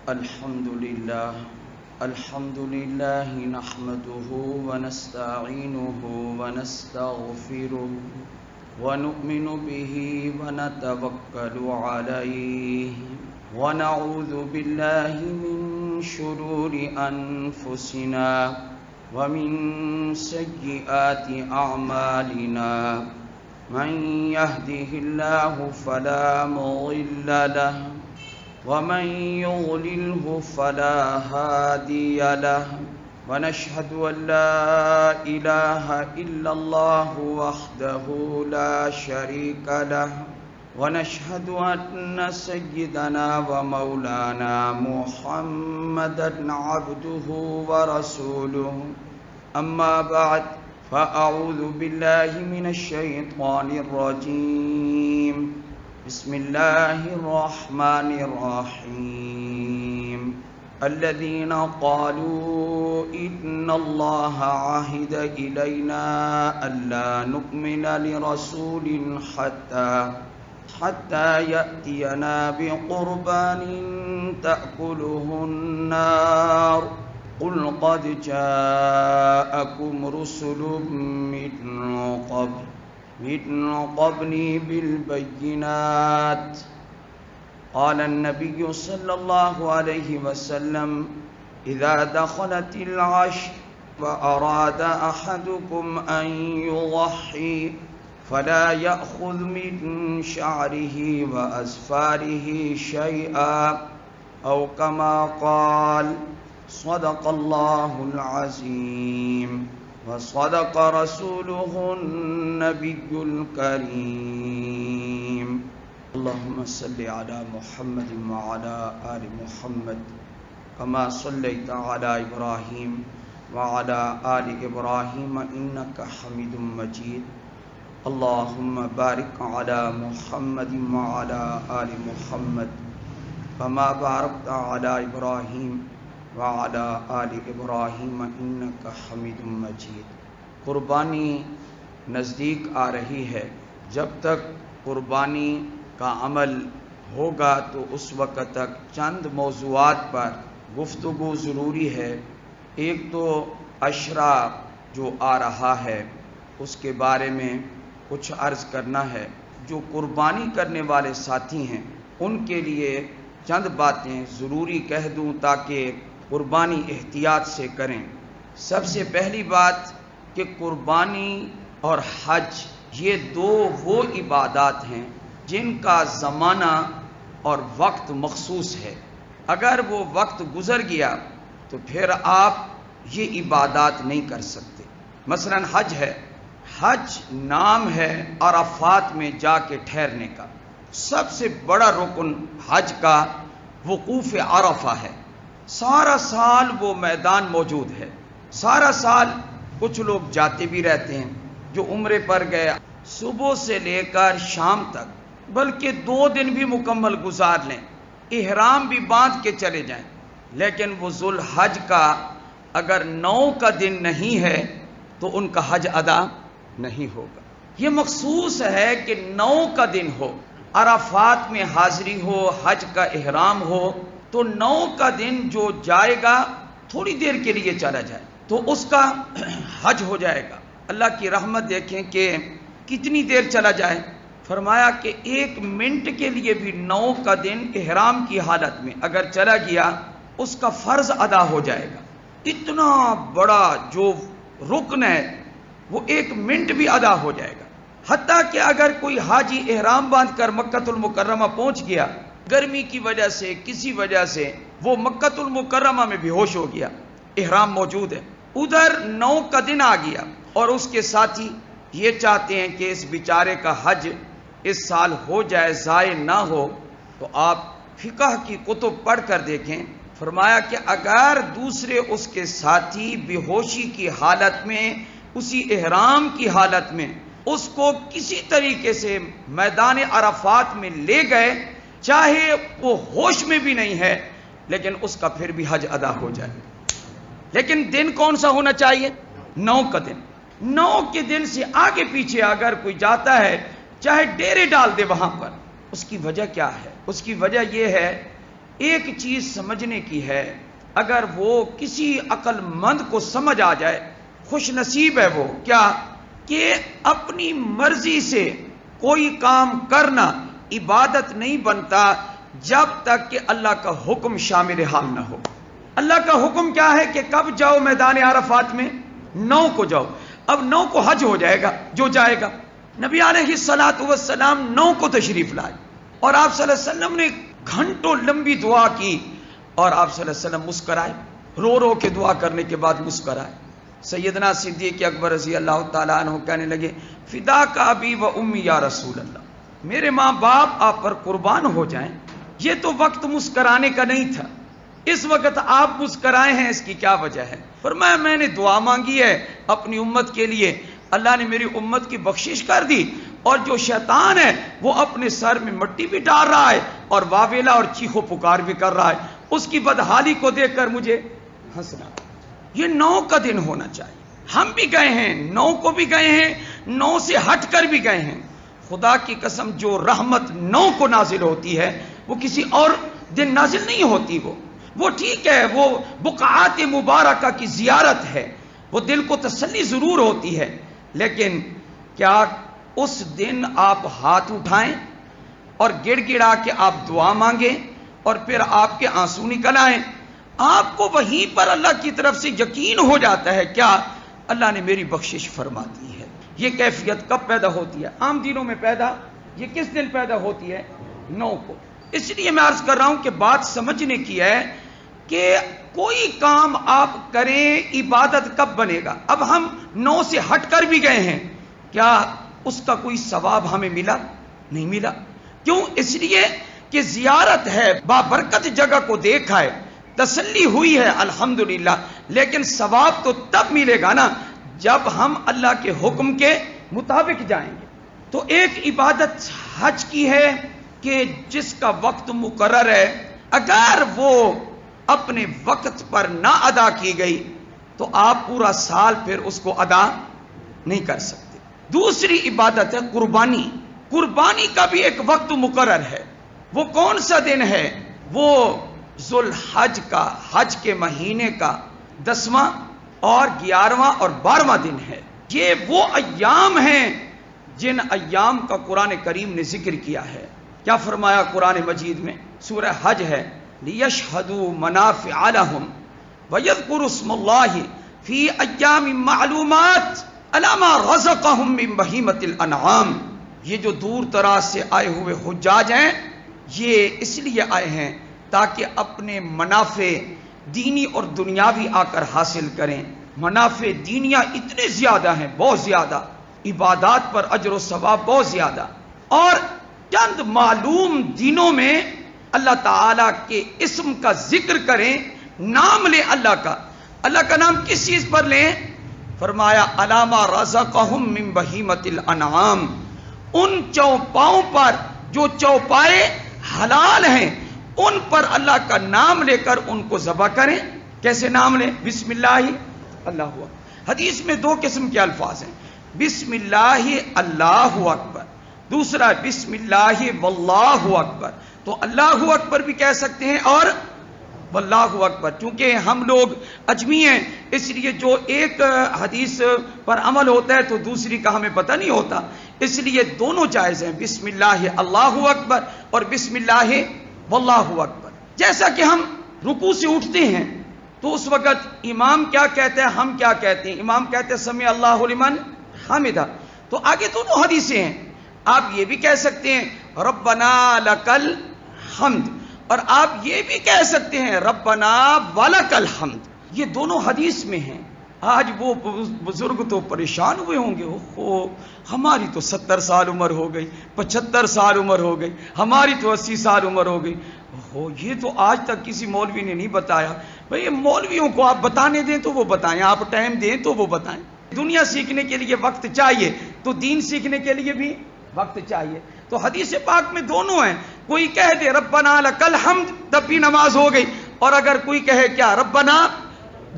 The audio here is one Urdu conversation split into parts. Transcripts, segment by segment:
الحمد لله نحمده ونستعينه ونستغفره ونؤمن به ونتوكل عليه ونعوذ بالله من شرور أنفسنا ومن سيئات أعمالنا من يهده الله فلا مضل له ومن يضلله فلا هادي له ونشهد أن لا إله إلا الله وحده لا شريك له ونشهد أن سيدنا ومولانا محمدا عبده ورسوله أما بعد فأعوذ بالله من الشيطان الرجيم بسم الله الرحمن الرحيم الذين قالوا إن الله عهد إلينا ألا نؤمن لرسول حتى يأتينا بقربان تأكله النار قل قد جاءكم رسل من قبلي بالبينات قال النبي صلى الله عليه وسلم إذا دخلت العشر وأراد أحدكم أن يضحي فلا يأخذ من شعره وأزفاره شيئا أو كما قال صدق الله العظيم وصدق رسوله النبي الكريم اللهم صل على محمد وعلى آل محمد كما صليت على إبراهيم وعلى آل إبراهيم إنك حميد مجيد اللهم بارك على محمد وعلى آل محمد كما باركت على إبراهيم وعلى آل ابراہیم انک حمید مجید۔ قربانی نزدیک آ رہی ہے، جب تک قربانی کا عمل ہوگا تو اس وقت تک چند موضوعات پر گفتگو ضروری ہے۔ ایک تو عشرہ جو آ رہا ہے اس کے بارے میں کچھ عرض کرنا ہے۔ جو قربانی کرنے والے ساتھی ہیں ان کے لیے چند باتیں ضروری کہہ دوں تاکہ قربانی احتیاط سے کریں۔ سب سے پہلی بات کہ قربانی اور حج یہ دو وہ عبادات ہیں جن کا زمانہ اور وقت مخصوص ہے۔ اگر وہ وقت گزر گیا تو پھر آپ یہ عبادات نہیں کر سکتے۔ مثلا حج ہے، حج نام ہے عرفات میں جا کے ٹھہرنے کا۔ سب سے بڑا رکن حج کا وقوف عرفہ ہے۔ سارا سال وہ میدان موجود ہے، سارا سال کچھ لوگ جاتے بھی رہتے ہیں، جو عمرے پر گئے صبح سے لے کر شام تک، بلکہ 2 دن بھی مکمل گزار لیں، احرام بھی باندھ کے چلے جائیں، لیکن وہ ذوالحج کا اگر 9 کا دن نہیں ہے تو ان کا حج ادا نہیں ہوگا۔ یہ مخصوص ہے کہ 9 کا دن ہو، عرفات میں حاضری ہو، حج کا احرام ہو، تو 9 کا دن جو جائے گا تھوڑی دیر کے لیے چلا جائے تو اس کا حج ہو جائے گا۔ اللہ کی رحمت دیکھیں کہ کتنی دیر چلا جائے، فرمایا کہ 1 منٹ کے لیے بھی 9 کا دن احرام کی حالت میں اگر چلا گیا اس کا فرض ادا ہو جائے گا۔ اتنا بڑا جو رکن ہے وہ 1 منٹ بھی ادا ہو جائے گا۔ حتیٰ کہ اگر کوئی حاجی احرام باندھ کر مکۃ المکرمہ پہنچ گیا، گرمی کی وجہ سے کسی وجہ سے وہ مکۃ المکرمہ میں بے ہوش ہو گیا، احرام موجود ہے، ادھر 9 کا دن آ گیا اور اس کے ساتھی یہ چاہتے ہیں کہ اس بیچارے کا حج اس سال ہو جائے، ضائع نہ ہو، تو آپ فقہ کی کتب پڑھ کر دیکھیں۔ فرمایا کہ اگر دوسرے اس کے ساتھی بے ہوشی کی حالت میں، اسی احرام کی حالت میں اس کو کسی طریقے سے میدان عرفات میں لے گئے، چاہے وہ ہوش میں بھی نہیں ہے، لیکن اس کا پھر بھی حج ادا ہو جائے۔ لیکن دن کون سا ہونا چاہیے؟ 9 کا دن۔ 9 کے دن سے آگے پیچھے اگر کوئی جاتا ہے چاہے ڈیرے ڈال دے وہاں پر، اس کی وجہ کیا ہے؟ اس کی وجہ یہ ہے ایک چیز سمجھنے کی ہے، اگر وہ کسی عقل مند کو سمجھ آ جائے خوش نصیب ہے وہ، کیا کہ اپنی مرضی سے کوئی کام کرنا عبادت نہیں بنتا جب تک کہ اللہ کا حکم شامل حال نہ ہو۔ اللہ کا حکم کیا ہے کہ کب جاؤ میدان عرفات میں؟ 9 کو جاؤ۔ اب 9 کو حج ہو جائے گا جو جائے گا۔ نبی علیہ الصلوۃ والسلام 9 کو تشریف لائے اور آپ صلی اللہ علیہ وسلم نے گھنٹوں لمبی دعا کی اور آپ صلی اللہ علیہ وسلم مسکرائے، رو رو کے دعا کرنے کے بعد مسکرائے۔ سیدنا صدیق اکبر رضی اللہ تعالیٰ عنہ کہنے لگے فدا کا ابی و امی یا رسول اللہ، میرے ماں باپ آپ پر قربان ہو جائیں، یہ تو وقت مسکرانے کا نہیں تھا، اس وقت آپ مسکرائے ہیں، اس کی کیا وجہ ہے؟ فرمایا میں نے دعا مانگی ہے اپنی امت کے لیے، اللہ نے میری امت کی بخشش کر دی، اور جو شیطان ہے وہ اپنے سر میں مٹی بھی ڈال رہا ہے اور واویلا اور چیخو پکار بھی کر رہا ہے، اس کی بدحالی کو دیکھ کر مجھے ہنسنا۔ یہ 9 کا دن ہونا چاہیے۔ ہم بھی گئے ہیں، 9 کو بھی گئے ہیں، 9 سے ہٹ کر بھی گئے ہیں۔ خدا کی قسم جو رحمت 9 کو نازل ہوتی ہے وہ کسی اور دن نازل نہیں ہوتی۔ وہ ٹھیک ہے، وہ بقعات مبارکہ کی زیارت ہے، وہ دل کو تسلی ضرور ہوتی ہے، لیکن کیا اس دن آپ ہاتھ اٹھائیں اور گڑ گڑا کے آپ دعا مانگیں اور پھر آپ کے آنسو نکل آئیں؟ آپ کو وہیں پر اللہ کی طرف سے یقین ہو جاتا ہے کیا اللہ نے میری بخشش فرما دی ہے۔ یہ کیفیت کب پیدا ہوتی ہے؟ عام دنوں میں پیدا، یہ کس دن پیدا ہوتی ہے؟ 9 کو۔ اس لیے میں عرض کر رہا ہوں کہ بات سمجھنے کی ہے کہ کوئی کام آپ کریں عبادت کب بنے گا؟ اب ہم 9 سے ہٹ کر بھی گئے ہیں، کیا اس کا کوئی ثواب ہمیں ملا؟ نہیں ملا۔ کیوں؟ اس لیے کہ زیارت ہے، بابرکت جگہ کو دیکھا ہے، تسلی ہوئی ہے الحمدللہ، لیکن ثواب تو تب ملے گا نا جب ہم اللہ کے حکم کے مطابق جائیں گے۔ تو ایک عبادت حج کی ہے کہ جس کا وقت مقرر ہے، اگر وہ اپنے وقت پر نہ ادا کی گئی تو آپ پورا سال پھر اس کو ادا نہیں کر سکتے۔ دوسری عبادت ہے قربانی۔ قربانی کا بھی ایک وقت مقرر ہے۔ وہ کون سا دن ہے؟ وہ ذوالحج کا، حج کے مہینے کا 10واں اور 11واں اور 12واں دن ہے۔ یہ وہ ایام ہیں جن ایام کا قرآن کریم نے ذکر کیا ہے۔ کیا فرمایا قرآن مجید میں؟ سورہ حج ہے، لِيَشْهَدُوا مَنَافِعَ لَهُمْ وَيَذْكُرُوا اسْمَ اللَّهِ فِي أَيَّامٍ مَّعْلُومَاتٍ عَلَىٰ مَا رَزَقَهُم مِّن بَهِيمَةِ الْأَنْعَامِ۔ یہ جو دور دراز سے آئے ہوئے حجاج ہیں، یہ اس لیے آئے ہیں تاکہ اپنے منافع دینی اور دنیاوی آ کر حاصل کریں۔ منافع دینیا اتنے زیادہ ہیں، بہت زیادہ، عبادات پر اجر و ثواب بہت زیادہ، اور چند معلوم دنوں میں اللہ تعالیٰ کے اسم کا ذکر کریں، نام لیں اللہ کا۔ اللہ کا نام کس چیز پر لیں؟ فرمایا عَلَىٰ مَا رَزَقَهُم مِّن بَهِيمَةِ الْأَنْعَامِ، ان چوپاؤں پر جو چوپائے حلال ہیں ان پر اللہ کا نام لے کر ان کو ذبح کریں۔ کیسے نام لیں؟ بسم اللہ اللہ اکبر۔ حدیث میں 2 قسم کے الفاظ ہیں، بسم اللہ اللہ اکبر، دوسرا بسم اللہ واللہ اکبر۔ تو اللہ اکبر بھی کہہ سکتے ہیں اور واللہ اکبر، چونکہ ہم لوگ اجمی ہیں اس لیے جو ایک حدیث پر عمل ہوتا ہے تو دوسری کا ہمیں پتہ نہیں ہوتا، اس لیے دونوں جائز ہیں، بسم اللہ اللہ اکبر اور بسم اللہ واللہ اکبر۔ جیسا کہ ہم رکوع سے اٹھتے ہیں تو اس وقت امام کیا کہتے ہیں، ہم کیا کہتے ہیں؟ امام کہتے ہیں سمع اللہ لمن حمدہ، تو آگے دونوں حدیثیں ہیں۔ آپ یہ بھی کہہ سکتے ہیں ربنا لک الحمد، اور آپ یہ بھی کہہ سکتے ہیں ربنا ولک الحمد، یہ دونوں حدیث میں ہیں۔ آج وہ بزرگ تو پریشان ہوئے ہوں گے، اوہ ہماری تو 70 سال عمر ہو گئی، 75 سال عمر ہو گئی، ہماری تو 80 سال عمر ہو گئی، اوہ یہ تو آج تک کسی مولوی نے نہیں بتایا۔ بھئی مولویوں کو آپ بتانے دیں تو وہ بتائیں، آپ ٹائم دیں تو وہ بتائیں۔ دنیا سیکھنے کے لیے وقت چاہیے تو دین سیکھنے کے لیے بھی وقت چاہیے۔ تو حدیث پاک میں دونوں ہیں، کوئی کہہ دے ربنا لک الحمد تب بھی نماز ہو گئی، اور اگر کوئی کہے کیا ربنا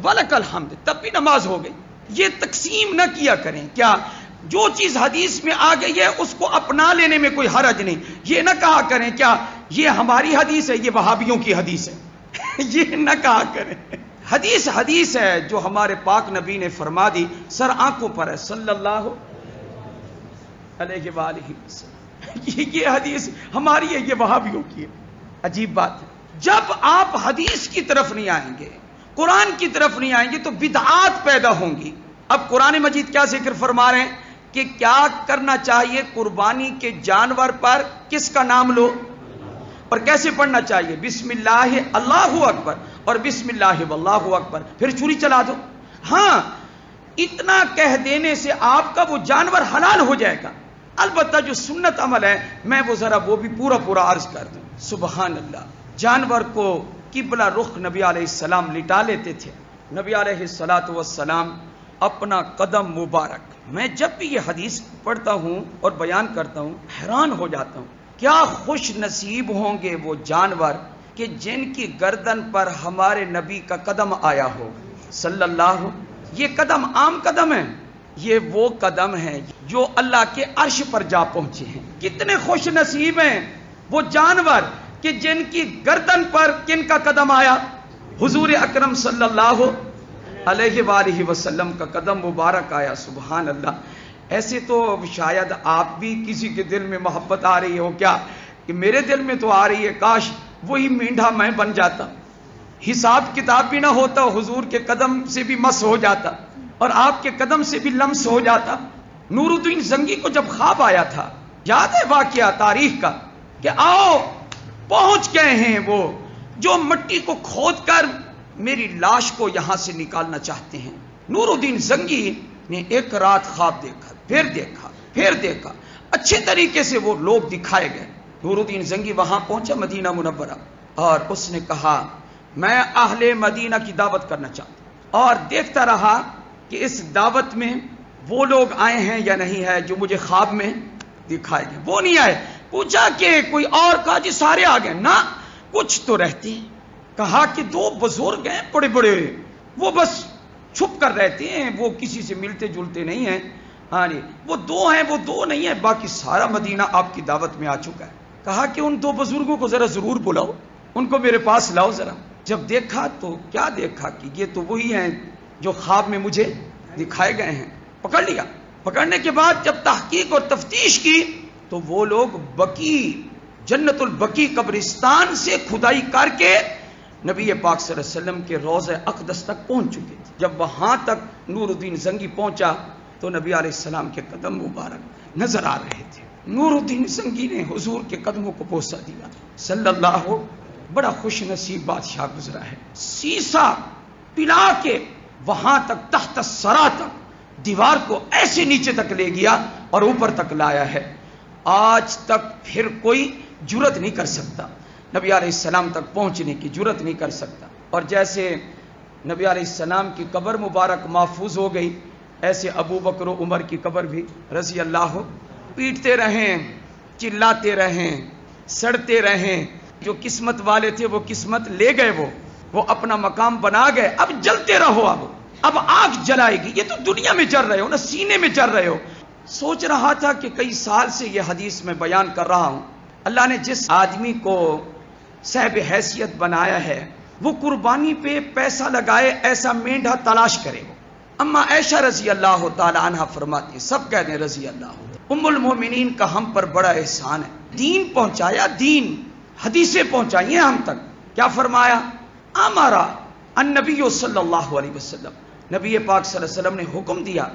ولک الحمد تب بھی نماز ہو گئی۔ یہ تقسیم نہ کیا کریں، کیا جو چیز حدیث میں آ گئی ہے اس کو اپنا لینے میں کوئی حرج نہیں. یہ نہ کہا کریں کیا یہ ہماری حدیث ہے، یہ وہابیوں کی حدیث ہے یہ نہ کہا کریں. حدیث حدیث ہے جو ہمارے پاک نبی نے فرما دی، سر آنکھوں پر ہے صلی اللہ علیہ وآلہ وسلم. یہ حدیث ہماری ہے، یہ وہابیوں کی ہے. عجیب بات ہے، جب آپ حدیث کی طرف نہیں آئیں گے، قرآن کی طرف نہیں آئیں گے تو بدعات پیدا ہوں گی. اب قرآن مجید کیا ذکر فرما رہے ہیں کہ کیا کرنا چاہیے؟ قربانی کے جانور پر کس کا نام لو اور کیسے پڑھنا چاہیے؟ بسم اللہ اللہ اکبر اور بسم اللہ واللہ اکبر، پھر چھری چلا دو. ہاں، اتنا کہہ دینے سے آپ کا وہ جانور حلال ہو جائے گا. البتہ جو سنت عمل ہے میں وہ ذرا وہ بھی پورا عرض کر دوں. سبحان اللہ. جانور کو قبلہ رخ نبی علیہ السلام لٹا لیتے تھے. نبی علیہ السلام اپنا قدم مبارک، میں جب بھی یہ حدیث پڑھتا ہوں اور بیان کرتا ہوں حیران ہو جاتا ہوں. کیا خوش نصیب ہوں گے وہ جانور کہ جن کی گردن پر ہمارے نبی کا قدم آیا ہو صلی اللہ. یہ قدم عام قدم ہے، یہ وہ قدم ہے جو اللہ کے عرش پر جا پہنچے ہیں. کتنے خوش نصیب ہیں وہ جانور کہ جن کی گردن پر کن کا قدم آیا؟ حضور اکرم صلی اللہ علیہ وآلہ وسلم کا قدم مبارک آیا. سبحان اللہ. ایسے تو شاید آپ بھی کسی کے دل میں محبت آ رہی ہو کیا کہ میرے دل میں تو آ رہی ہے، کاش وہی مینڈھا میں بن جاتا، حساب کتاب بھی نہ ہوتا، حضور کے قدم سے بھی مس ہو جاتا اور آپ کے قدم سے بھی لمس ہو جاتا. نور الدین زنگی کو جب خواب آیا تھا، یاد ہے واقعہ تاریخ کا، کہ آؤ پہنچ گئے ہیں وہ جو مٹی کو کھود کر میری لاش کو یہاں سے نکالنا چاہتے ہیں. نور الدین زنگی نے ایک رات خواب دیکھا، پھر دیکھا، اچھے طریقے سے وہ لوگ دکھائے گئے. نور الدین زنگی وہاں پہنچا مدینہ منورہ اور اس نے کہا میں اہل مدینہ کی دعوت کرنا چاہتا ہوں، اور دیکھتا رہا کہ اس دعوت میں وہ لوگ آئے ہیں یا نہیں ہے جو مجھے خواب میں دکھائے گئے. وہ نہیں آئے. پوچھا کہ کوئی اور؟ کہا جی سارے آ گئے. نہ کچھ تو رہتے ہیں. کہا کہ دو بزرگ ہیں بڑے، وہ بس چھپ کر رہتے ہیں، وہ کسی سے ملتے جلتے نہیں ہیں. ہاں جی وہ دو نہیں ہیں، باقی سارا مدینہ آپ کی دعوت میں آ چکا ہے. کہا کہ ان دو بزرگوں کو ذرا ضرور بلاؤ، ان کو میرے پاس لاؤ ذرا. جب دیکھا تو کیا دیکھا کہ یہ تو وہی ہیں جو خواب میں مجھے دکھائے گئے ہیں. پکڑ لیا. پکڑنے کے بعد جب تحقیق اور تفتیش کی تو وہ لوگ بقی، جنت البقی قبرستان سے کھدائی کر کے نبی پاک صلی اللہ علیہ وسلم کے روضہ اقدس تک پہنچ چکے تھے. جب وہاں تک نور الدین زنگی پہنچا تو نبی علیہ السلام کے قدم مبارک نظر آ رہے تھے. نور الدین زنگی نے حضور کے قدموں کو بوسہ دیا صلی اللہ. بڑا خوش نصیب بادشاہ گزرا ہے. سیسا پلا کے وہاں تک تحت الثری تک دیوار کو ایسے نیچے تک لے گیا اور اوپر تک لایا ہے. آج تک پھر کوئی جرت نہیں کر سکتا نبی علیہ السلام تک پہنچنے کی، جرت نہیں کر سکتا. اور جیسے نبی علیہ السلام کی قبر مبارک محفوظ ہو گئی، ایسے ابو بکر و عمر کی قبر بھی رضی اللہ. پیٹتے رہیں، چلاتے رہیں، سڑتے رہیں. جو قسمت والے تھے وہ قسمت لے گئے، وہ اپنا مقام بنا گئے. اب جلتے رہو، اب آگ جلائے گی. یہ تو دنیا میں جل رہے ہو نا، سینے میں جل رہے ہو. سوچ رہا تھا کہ کئی سال سے یہ حدیث میں بیان کر رہا ہوں. اللہ نے جس آدمی کو صاحب حیثیت بنایا ہے وہ قربانی پہ پیسہ لگائے ایسا مینڈھا تلاش کرے. اما عائشہ رضی اللہ تعالی عنہ فرماتی، سب کہتے ہیں رضی اللہ، ام المومنین کا ہم پر بڑا احسان ہے. دین پہنچایا، دین حدیثیں پہنچائی ہیں ہم تک. کیا فرمایا؟ امارا النبی صلی اللہ علیہ وسلم، نبی پاک صلی اللہ علیہ وسلم نے حکم دیا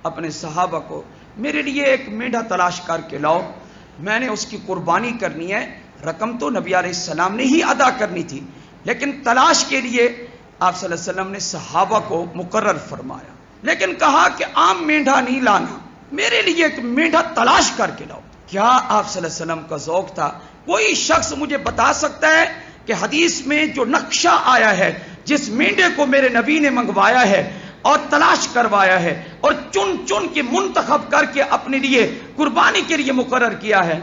اپنے صحابہ کو، میرے لیے ایک مینڈھا تلاش کر کے لاؤ، میں نے اس کی قربانی کرنی ہے. رقم تو نبی علیہ السلام نے ہی ادا کرنی تھی، لیکن تلاش کے لیے آپ صلی اللہ علیہ وسلم نے صحابہ کو مقرر فرمایا. لیکن کہا کہ عام مینڈھا نہیں لانا، میرے لیے ایک مینڈھا تلاش کر کے لاؤ. کیا آپ صلی اللہ علیہ وسلم کا ذوق تھا؟ کوئی شخص مجھے بتا سکتا ہے کہ حدیث میں جو نقشہ آیا ہے، جس مینڈے کو میرے نبی نے منگوایا ہے اور تلاش کروایا ہے اور چن چن کے منتخب کر کے اپنے لیے قربانی کے لیے مقرر کیا ہے،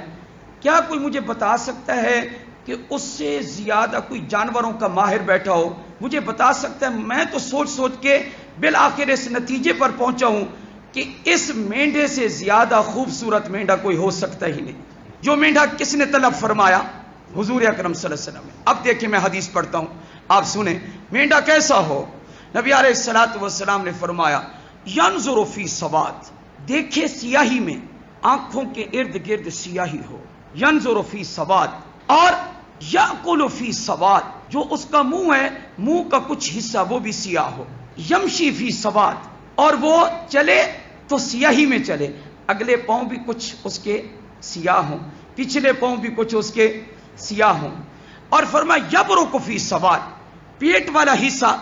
کیا کوئی مجھے بتا سکتا ہے کہ اس سے زیادہ کوئی جانوروں کا ماہر بیٹھا ہو؟ مجھے بتا سکتا ہے؟ میں تو سوچ کے بالآخر اس نتیجے پر پہنچا ہوں کہ اس مینڈے سے زیادہ خوبصورت مینڈا کوئی ہو سکتا ہی نہیں. جو مینڈا کس نے طلب فرمایا؟ حضور اکرم صلی اللہ علیہ وسلم. اب دیکھیں میں حدیث پڑھتا ہوں، آپ سنیں مینڈا کیسا ہو. نبی علیہ الصلوۃ والسلام نے فرمایا ینظر فی سواد، دیکھے سیاہی میں، آنکھوں کے ارد گرد سیاہی ہو. ینظر فی سواد، اور یاکل فی سواد، جو اس کا منہ ہے منہ کا کچھ حصہ وہ بھی سیاہ ہو. یمشی فی سواد، اور وہ چلے تو سیاہی میں چلے، اگلے پاؤں بھی کچھ اس کے سیاہ ہوں، پچھلے پاؤں بھی کچھ اس کے سیاہ ہوں. اور فرمایا یبرک فی سواد، پیٹ والا حصہ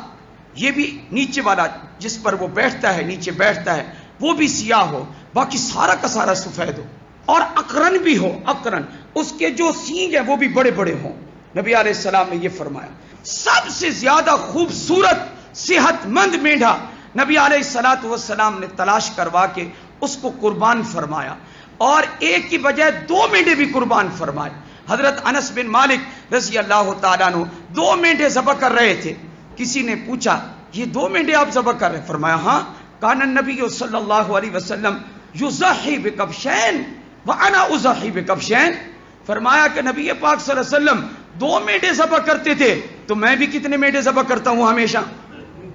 یہ بھی نیچے والا جس پر وہ بیٹھتا ہے نیچے بیٹھتا ہے وہ بھی سیاہ ہو، باقی سارا کا سارا سفید ہو. اور اقرن بھی ہو، اقرن اس کے جو سینگ ہیں وہ بھی بڑے بڑے ہوں. نبی علیہ السلام نے یہ فرمایا. سب سے زیادہ خوبصورت صحت مند مینڈا نبی علیہ الصلوۃ والسلام نے تلاش کروا کے اس کو قربان فرمایا، اور ایک کی بجائے 2 مینڈے بھی قربان فرمائے. حضرت انس بن مالک رضی اللہ تعالیٰ عنہ 2 مینڈے ذبح کر رہے تھے. کسی نے پوچھا یہ 2 مینڈے آپ ذبح کر رہے ہیں؟ فرمایا ہاں. کان النبی صلی اللہ علیہ وسلم یضحی بکبشین وانا اضحی بکبشین. فرمایا کہ نبی پاک صلی اللہ علیہ وسلم 2 مینڈے ذبح کرتے تھے، تو میں بھی کتنے مینڈے ذبح کرتا ہوں؟ ہمیشہ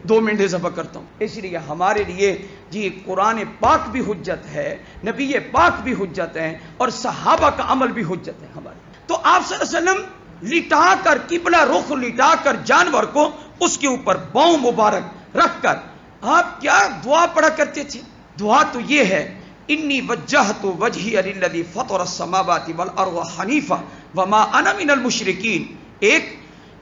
2 مینڈے ذبح کرتا ہوں. اس لیے ہمارے لیے جی قرآن پاک بھی حجت ہے، نبی پاک بھی حجت ہے، اور صحابہ کا عمل بھی حجت ہے ہمارے. تو آپ صلی اللہ علیہ وسلم لٹا کر قبلہ رخ لٹا کر جانور کو اس کے اوپر پاؤں مبارک رکھ کر آپ کیا دعا پڑھا کرتے تھے؟ دعا تو یہ ہے انی وجہت وجہی للذی فطر السماوات والارض حنیفا وما انا من المشرکین. ایک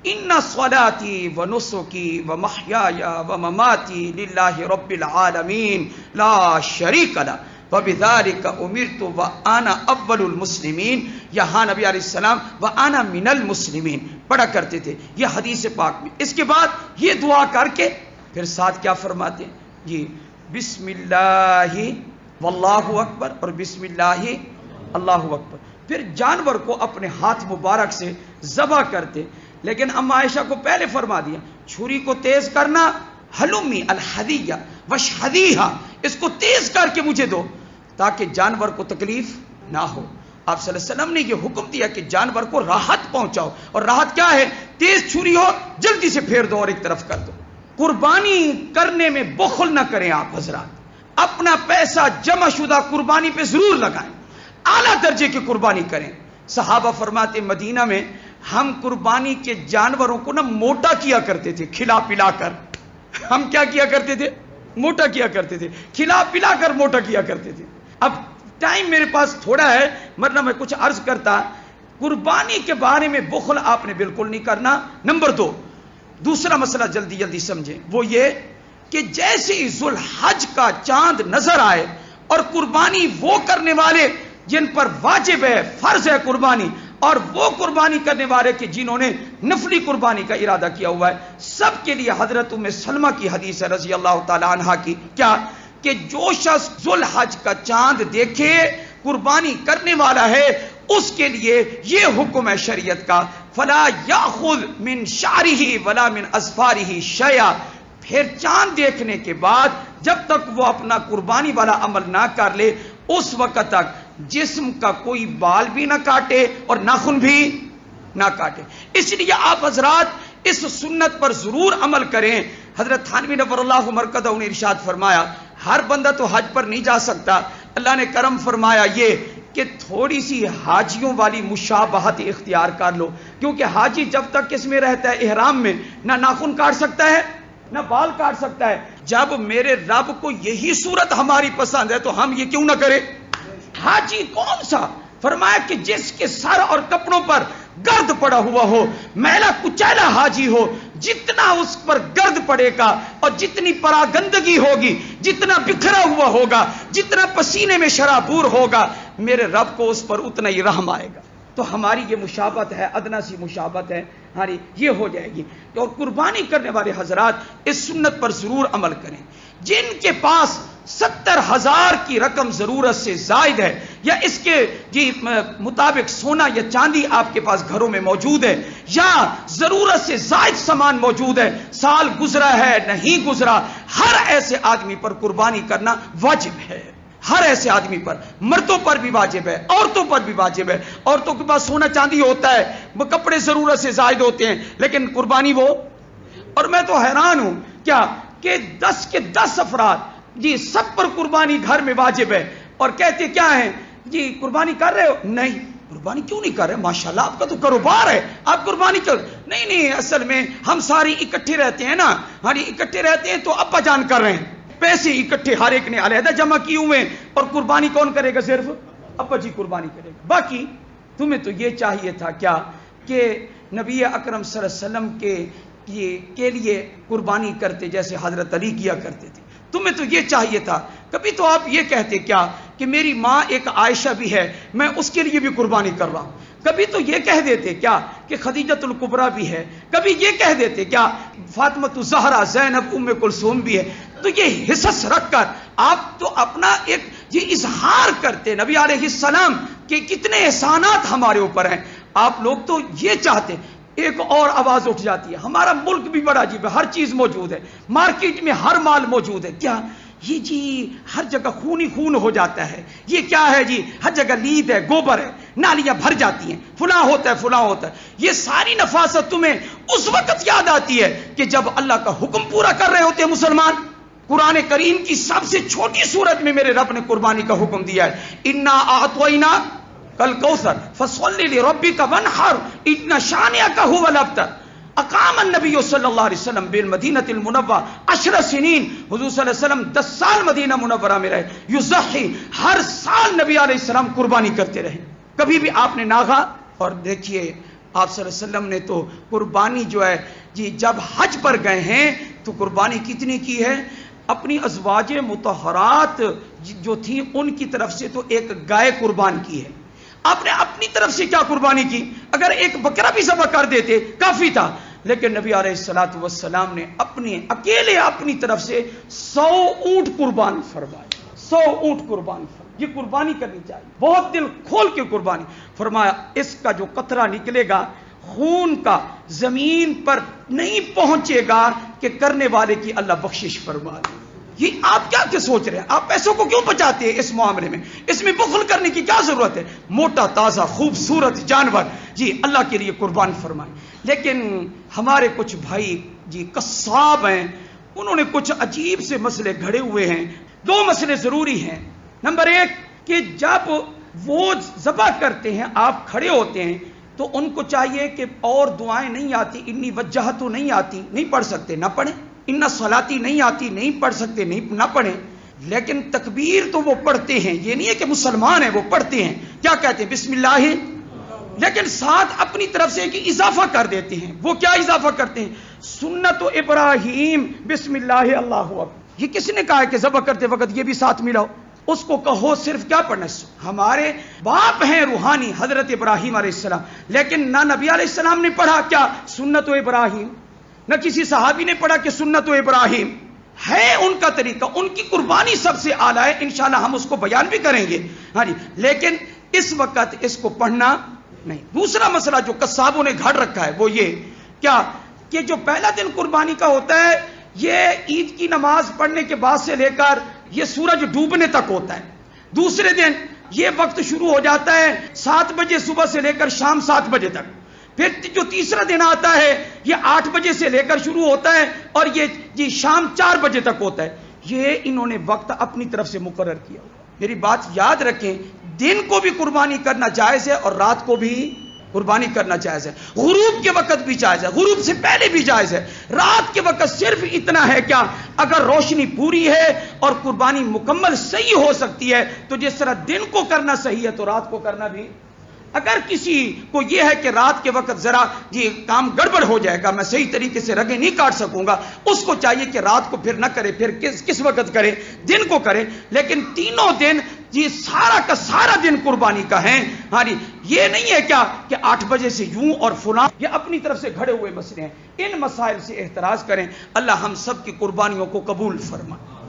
ان صلاتی ونسکی ومحیای ومماتی للہ رب العالمین لا شریک لہ وبذالک امرت وانا اول المسلمین. یہاں نبی علیہ السلام وانا من المسلمین پڑھا کرتے تھے یہ حدیث پاک میں. اس کے بعد یہ دعا کر کے پھر ساتھ کیا فرماتے ہیں جی بسم اللہ واللہ اکبر اور بسم اللہ اللہ اکبر. پھر جانور کو اپنے ہاتھ مبارک سے ذبح کرتے. لیکن اما عائشہ کو پہلے فرما دیا چھری کو تیز کرنا، حلمی الحدیہ وشہدیہا، اس کو تیز کر کے مجھے دو تاکہ جانور کو تکلیف نہ ہو. آپ صلی اللہ علیہ وسلم نے یہ حکم دیا کہ جانور کو راحت پہنچاؤ، اور راحت کیا ہے؟ تیز چھری ہو جلدی سے پھیر دو اور ایک طرف کر دو. قربانی کرنے میں بخل نہ کریں آپ حضرات، اپنا پیسہ جمع شدہ قربانی پہ ضرور لگائیں، اعلیٰ درجے کی قربانی کریں. صحابہ فرماتے مدینہ میں ہم قربانی کے جانوروں کو نا موٹا کیا کرتے تھے، کھلا پلا کر. ہم کیا کیا کرتے تھے؟ موٹا کیا کرتے تھے، کھلا پلا کر موٹا کیا کرتے تھے. اب ٹائم میرے پاس تھوڑا ہے ورنہ میں کچھ عرض کرتا. قربانی کے بارے میں بخل آپ نے بالکل نہیں کرنا. نمبر 2 دوسرا مسئلہ جلدی جلدی سمجھیں، وہ یہ کہ جیسے ہی ذوالحج کا چاند نظر آئے اور قربانی وہ کرنے والے جن پر واجب ہے فرض ہے قربانی، اور وہ قربانی کرنے والے کہ جنہوں نے نفلی قربانی کا ارادہ کیا ہوا ہے، سب کے لیے حضرت ام سلمہ کی حدیث ہے رضی اللہ تعالی عنہا کی کیا کہ جو شخص ذوالحج کا چاند دیکھے قربانی کرنے والا ہے اس کے لیے یہ حکم ہے شریعت کا فلا یاخذ من شعرہ ولا من اظفارہ شیئا. پھر چاند دیکھنے کے بعد جب تک وہ اپنا قربانی والا عمل نہ کر لے اس وقت تک جسم کا کوئی بال بھی نہ کاٹے اور ناخن بھی نہ کاٹے. اس لیے آپ حضرات اس سنت پر ضرور عمل کریں. حضرت تھانوی نور اللہ مرکزہ نے ارشاد فرمایا ہر بندہ تو حج پر نہیں جا سکتا، اللہ نے کرم فرمایا یہ کہ تھوڑی سی حاجیوں والی مشابہت اختیار کر لو، کیونکہ حاجی جب تک اس میں رہتا ہے احرام میں نہ ناخن کاٹ سکتا ہے نہ بال کاٹ سکتا ہے. جب میرے رب کو یہی صورت ہماری پسند ہے تو ہم یہ کیوں نہ کریں؟ حاجی کون سا؟ فرمایا کہ جس کے سر اور کپڑوں پر گرد پڑا ہوا ہو، میلا کچیلا حاجی ہو، جتنا اس پر گرد پڑے گا اور جتنی پراگندگی ہوگی، جتنا بکھرا ہوا ہوگا، جتنا پسینے میں شرابور ہوگا، میرے رب کو اس پر اتنا ہی رحم آئے گا. تو ہماری یہ مشابہت ہے، ادنا سی مشابہت ہے ہماری، یہ ہو جائے گی. اور قربانی کرنے والے حضرات اس سنت پر ضرور عمل کریں. جن کے پاس 70,000 کی رقم ضرورت سے زائد ہے یا اس کے مطابق سونا یا چاندی آپ کے پاس گھروں میں موجود ہے یا ضرورت سے زائد سامان موجود ہے، سال گزرا ہے نہیں گزرا، ہر ہر ایسے آدمی پر قربانی کرنا واجب ہے، ہر ایسے آدمی پر، مردوں پر بھی واجب ہے، عورتوں پر بھی واجب ہے۔ عورتوں کے پاس سونا چاندی ہوتا ہے، وہ کپڑے ضرورت سے زائد ہوتے ہیں، لیکن قربانی وہ، اور میں تو حیران ہوں کیا کہ 10 کے 10 افراد جی سب پر قربانی گھر میں واجب ہے، اور کہتے کیا ہیں جی قربانی کر رہے ہو؟ نہیں، قربانی کیوں نہیں کر رہے؟ ماشاءاللہ آپ کا تو کاروبار ہے، آپ قربانی کر، نہیں اصل میں ہم ساری اکٹھے رہتے ہیں نا، ہماری اکٹھے رہتے ہیں تو ابا جان کر رہے ہیں، پیسے اکٹھے ہر ایک نے علیحدہ جمع کیے ہوئے ہیں، اور قربانی کون کرے گا؟ صرف ابا جی قربانی کرے گا۔ باقی تمہیں تو یہ چاہیے تھا کیا کہ نبی اکرم صلی اللہ علیہ وسلم کے لیے قربانی کرتے جیسے حضرت علی کیا کرتے تھے، تمہیں تو یہ چاہیے تھا۔ کبھی تو آپ یہ کہتے کیا کہ میری ماں ایک عائشہ بھی ہے، میں اس کے لیے بھی قربانی کر رہا ہوں۔ کبھی تو یہ کہہ دیتے کیا کہ خدیجۃ الکبریٰ بھی ہے، کبھی یہ کہہ دیتے کیا فاطمۃ الزہرا، زینب، ام کلثوم بھی ہے۔ تو یہ حصص رکھ کر آپ تو اپنا ایک یہ اظہار کرتے نبی علیہ السلام کہ کتنے احسانات ہمارے اوپر ہیں۔ آپ لوگ تو یہ چاہتے، ایک اور آواز اٹھ جاتی ہے، ہمارا ملک بھی بڑا عجیب ہے، ہر چیز موجود ہے، مارکیٹ میں ہر مال موجود ہے، کیا یہ جی ہر جگہ خون ہی خون ہو جاتا ہے، یہ کیا ہے جی ہر جگہ لید ہے، گوبر ہے، نالیاں بھر جاتی ہیں، فلاں ہوتا ہے فلاں ہوتا ہے۔ یہ ساری نفاست تمہیں اس وقت یاد آتی ہے کہ جب اللہ کا حکم پورا کر رہے ہوتے ہیں مسلمان۔ قرآن کریم کی سب سے چھوٹی سورت میں میرے رب نے قربانی کا حکم دیا ہے، انا اعطینا کل کوثر فصلی لربک وانحر ان شانئک هو الابتر۔ اقام النبی صلی اللہ علیہ وسلم بالمدینۃ المنورہ 10 سنین، حضور صلی اللہ علیہ وسلم 10 سال مدینہ منورہ میں رہے، یضحی، ہر سال نبی علیہ السلام قربانی کرتے رہے، کبھی بھی آپ نے ناغا۔ اور دیکھیے آپ صلی اللہ علیہ وسلم نے تو قربانی جو ہے جی جب حج پر گئے ہیں تو قربانی کتنی کی ہے؟ اپنی ازواج مطہرات جو تھیں ان کی طرف سے تو ایک گائے قربان کی ہے۔ آپ نے اپنی طرف سے کیا قربانی کی؟ اگر ایک بکرا بھی ذبح کر دیتے کافی تھا، لیکن نبی علیہ الصلوۃ والسلام نے اکیلے اپنی طرف سے 100 اونٹ قربان فرمائے، 100 اونٹ قربان فرمائے۔ یہ قربانی کرنی چاہیے، بہت دل کھول کے قربانی فرمایا۔ اس کا جو قطرہ نکلے گا خون کا زمین پر نہیں پہنچے گا کہ کرنے والے کی اللہ بخشش فرما دے۔ یہ آپ کیا سوچ رہے ہیں؟ آپ پیسوں کو کیوں بچاتے ہیں اس معاملے میں؟ اس میں بخل کرنے کی کیا ضرورت ہے؟ موٹا تازہ خوبصورت جانور جی اللہ کے لیے قربان فرمائیں۔ لیکن ہمارے کچھ بھائی جی قصاب ہیں، انہوں نے کچھ عجیب سے مسئلے گھڑے ہوئے ہیں۔ 2 مسئلے ضروری ہیں۔ نمبر 1 کہ جب وہ ذبح کرتے ہیں آپ کھڑے ہوتے ہیں تو ان کو چاہیے کہ اور دعائیں نہیں آتی، انی وجہتو نہیں آتی، نہیں پڑھ سکتے نہ پڑھیں، ان صلاتی نہیں آتی نہیں پڑھ سکتے نہ پڑھیں، لیکن تکبیر تو وہ پڑھتے ہیں، یہ نہیں ہے کہ مسلمان ہیں وہ پڑھتے ہیں، کیا کہتے ہیں؟ بسم اللہ، لیکن ساتھ اپنی طرف سے ایک اضافہ کر دیتے ہیں۔ وہ کیا اضافہ کرتے ہیں؟ سنت ابراہیم بسم اللہ اللہ اکبر۔ یہ کس نے کہا ہے کہ ذبح کرتے وقت یہ بھی ساتھ ملاؤ؟ اس کو کہو صرف کیا پڑھنا ہے؟ ہمارے باپ ہیں روحانی حضرت ابراہیم علیہ السلام، لیکن نہ نبی علیہ السلام نے پڑھا کیا سنت و ابراہیم، نہ کسی صحابی نے پڑھا کہ سنت و ابراہیم ہے ان کا طریقہ، ان کی قربانی سب سے اعلیٰ ہے، انشاءاللہ ہم اس کو بیان بھی کریں گے، ہاں جی، لیکن اس وقت اس کو پڑھنا نہیں۔ دوسرا مسئلہ جو قصابوں نے گھڑ رکھا ہے وہ یہ کیا کہ جو پہلا دن قربانی کا ہوتا ہے یہ عید کی نماز پڑھنے کے بعد سے لے کر یہ سورج ڈوبنے تک ہوتا ہے۔ دوسرے دن یہ وقت شروع ہو جاتا ہے 7 بجے صبح سے لے کر شام 7 بجے تک۔ پھر جو تیسرا دن آتا ہے یہ 8 بجے سے لے کر شروع ہوتا ہے اور یہ شام 4 بجے تک ہوتا ہے۔ یہ انہوں نے وقت اپنی طرف سے مقرر کیا ہوا۔ میری بات یاد رکھیں، دن کو بھی قربانی کرنا جائز ہے اور رات کو بھی قربانی کرنا جائز ہے، غروب کے وقت بھی جائز ہے، غروب سے پہلے بھی جائز ہے، رات کے وقت صرف اتنا ہے کیا اگر روشنی پوری ہے اور قربانی مکمل صحیح ہو سکتی ہے تو جس طرح دن کو کرنا صحیح ہے تو رات کو کرنا بھی۔ اگر کسی کو یہ ہے کہ رات کے وقت ذرا یہ کام گڑبڑ ہو جائے گا، میں صحیح طریقے سے رگیں نہیں کاٹ سکوں گا، اس کو چاہیے کہ رات کو پھر نہ کرے، پھر کس وقت کرے؟ دن کو کرے۔ لیکن تینوں دن یہ سارا کا سارا دن قربانی کا ہے، ہاں جی، یہ نہیں ہے کیا کہ 8 بجے سے یوں اور فلاں، یہ اپنی طرف سے گھڑے ہوئے مسئلے ہیں۔ ان مسائل سے احتراز کریں، اللہ ہم سب کی قربانیوں کو قبول فرمائے۔